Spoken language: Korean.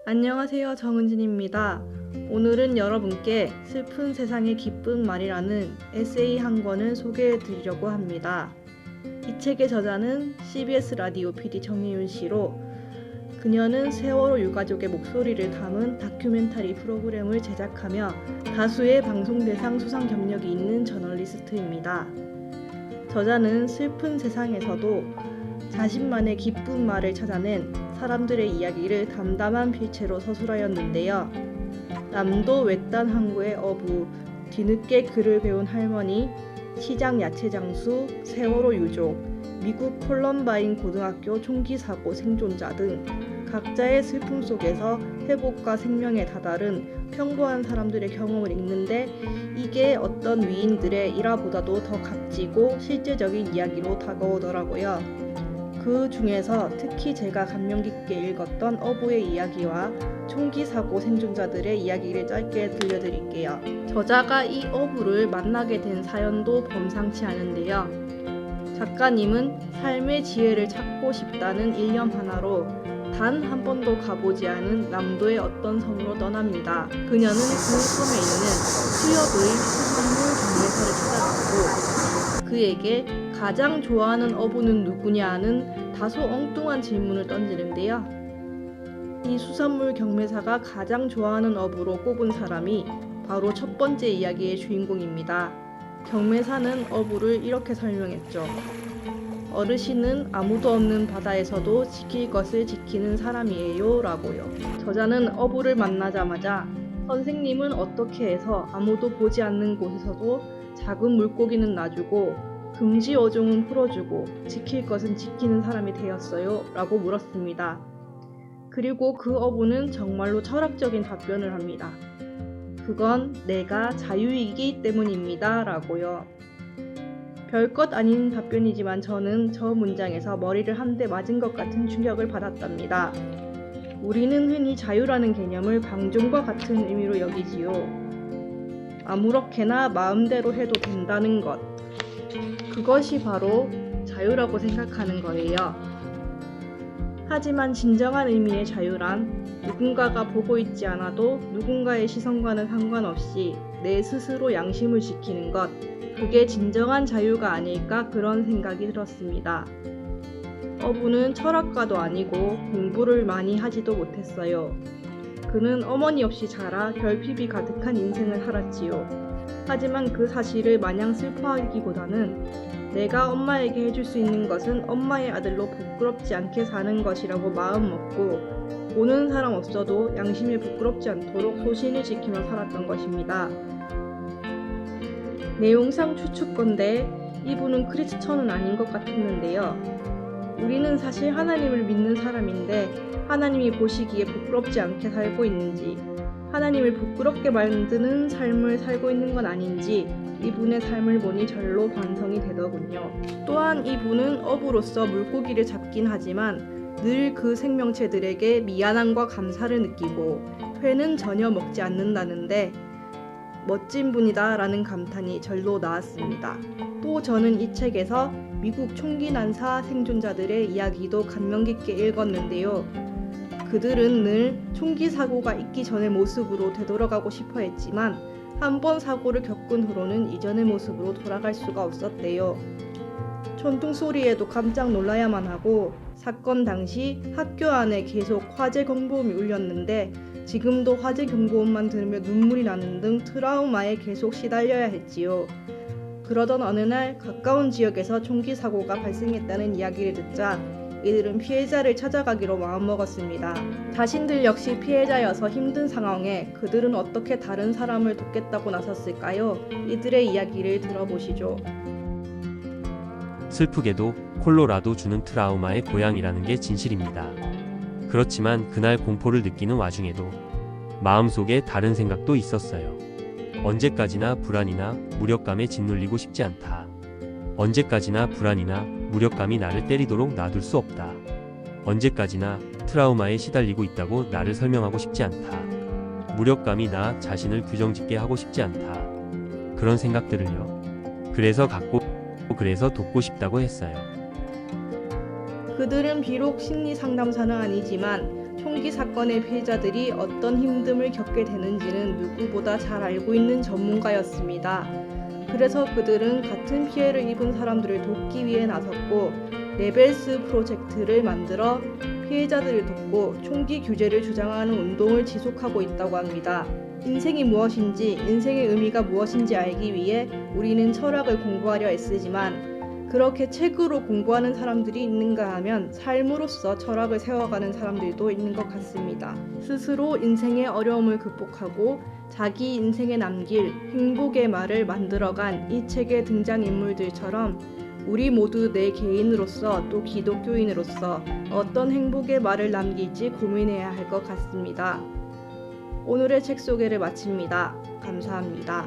안녕하세요. 정은진입니다. 오늘은 여러분께 슬픈 세상의 기쁜 말이라는 에세이 한 권을 소개해 드리려고 합니다. 이 책의 저자는 CBS 라디오 PD 정혜윤 씨로 그녀는 세월호 유가족의 목소리를 담은 다큐멘터리 프로그램을 제작하며 다수의 방송대상 수상 경력이 있는 저널리스트입니다. 저자는 슬픈 세상에서도 자신만의 기쁜 말을 찾아낸 사람들의 이야기를 담담한 필체로 서술하였는데요. 남도 외딴 항구의 어부, 뒤늦게 글을 배운 할머니, 시장 야채 장수, 세월호 유족, 미국 콜럼바인 고등학교 총기 사고 생존자 등 각자의 슬픔 속에서 회복과 생명에 다다른 평범한 사람들의 경험을 읽는데 이게 어떤 위인들의 일화보다도 더 값지고 실제적인 이야기로 다가오더라고요. 그 중에서 특히 제가 감명 깊게 읽었던 어부의 이야기와 총기 사고 생존자들의 이야기를 짧게 들려드릴게요. 저자가 이 어부를 만나게 된 사연도 범상치 않은데요. 작가님은 삶의 지혜를 찾고 싶다는 일념 하나로 단 한 번도 가보지 않은 남도의 어떤 섬으로 떠납니다. 그녀는 그 섬에 있는 수협의 수산물 경매사를 찾아갔고 그에게 가장 좋아하는 어부는 누구냐 하는 다소 엉뚱한 질문을 던지는데요. 이 수산물 경매사가 가장 좋아하는 어부로 꼽은 사람이 바로 첫 번째 이야기의 주인공입니다. 경매사는 어부를 이렇게 설명했죠. 어르신은 아무도 없는 바다에서도 지킬 것을 지키는 사람이에요 라고요. 저자는 어부를 만나자마자 선생님은 어떻게 해서 아무도 보지 않는 곳에서도 작은 물고기는 놔주고 금지 어종은 풀어주고 지킬 것은 지키는 사람이 되었어요 라고 물었습니다. 그리고 그 어부는 정말로 철학적인 답변을 합니다. 그건 내가 자유이기 때문입니다 라고요. 별것 아닌 답변이지만 저는 저 문장에서 머리를 한 대 맞은 것 같은 충격을 받았답니다. 우리는 흔히 자유라는 개념을 방종과 같은 의미로 여기지요. 아무렇게나 마음대로 해도 된다는 것. 그것이 바로 자유라고 생각하는 거예요. 하지만 진정한 의미의 자유란 누군가가 보고 있지 않아도 누군가의 시선과는 상관없이 내 스스로 양심을 지키는 것, 그게 진정한 자유가 아닐까 그런 생각이 들었습니다. 어부는 철학가도 아니고 공부를 많이 하지도 못했어요. 그는 어머니 없이 자라 결핍이 가득한 인생을 살았지요. 하지만 그 사실을 마냥 슬퍼하기보다는 내가 엄마에게 해줄 수 있는 것은 엄마의 아들로 부끄럽지 않게 사는 것이라고 마음 먹고 보는 사람 없어도 양심에 부끄럽지 않도록 소신을 지키며 살았던 것입니다. 내용상 추측건데 이분은 크리스천은 아닌 것 같았는데요. 우리는 사실 하나님을 믿는 사람인데 하나님이 보시기에 부끄럽지 않게 살고 있는지 하나님을 부끄럽게 만드는 삶을 살고 있는 건 아닌지 이분의 삶을 보니 절로 반성이 되더군요. 또한 이분은 어부로서 물고기를 잡긴 하지만 늘 그 생명체들에게 미안함과 감사를 느끼고 회는 전혀 먹지 않는다는데 멋진 분이다 라는 감탄이 절로 나왔습니다. 또 저는 이 책에서 미국 총기 난사 생존자들의 이야기도 감명 깊게 읽었는데요. 그들은 늘 총기 사고가 있기 전의 모습으로 되돌아가고 싶어 했지만 한 번 사고를 겪은 후로는 이전의 모습으로 돌아갈 수가 없었대요. 전통 소리에도 깜짝 놀라야만 하고 사건 당시 학교 안에 계속 화재 경보음이 울렸는데 지금도 화재 경보음만 들으며 눈물이 나는 등 트라우마에 계속 시달려야 했지요. 그러던 어느 날 가까운 지역에서 총기 사고가 발생했다는 이야기를 듣자 이들은 피해자를 찾아가기로 마음먹었습니다. 자신들 역시 피해자여서 힘든 상황에 그들은 어떻게 다른 사람을 돕겠다고 나섰을까요? 이들의 이야기를 들어보시죠. 슬프게도 콜로라도 주는 트라우마의 고향이라는 게 진실입니다. 그렇지만 그날 공포를 느끼는 와중에도 마음속에 다른 생각도 있었어요. 언제까지나 불안이나 무력감에 짓눌리고 싶지 않다. 언제까지나 불안이나 무력감이 나를 때리도록 놔둘 수 없다. 언제까지나 트라우마에 시달리고 있다고 나를 설명하고 싶지 않다. 무력감이 나 자신을 규정짓게 하고 싶지 않다. 그런 생각들을요. 그래서 돕고 싶다고 했어요. 그들은 비록 심리 상담사는 아니지만 총기 사건의 피해자들이 어떤 힘듦을 겪게 되는지는 누구보다 잘 알고 있는 전문가였습니다. 그래서 그들은 같은 피해를 입은 사람들을 돕기 위해 나섰고 레벨스 프로젝트를 만들어 피해자들을 돕고 총기 규제를 주장하는 운동을 지속하고 있다고 합니다. 인생이 무엇인지, 인생의 의미가 무엇인지 알기 위해 우리는 철학을 공부하려 애쓰지만 그렇게 책으로 공부하는 사람들이 있는가 하면 삶으로서 철학을 세워가는 사람들도 있는 것 같습니다. 스스로 인생의 어려움을 극복하고 자기 인생에 남길 행복의 말을 만들어간 이 책의 등장인물들처럼 우리 모두 내 개인으로서 또 기독교인으로서 어떤 행복의 말을 남길지 고민해야 할 것 같습니다. 오늘의 책 소개를 마칩니다. 감사합니다.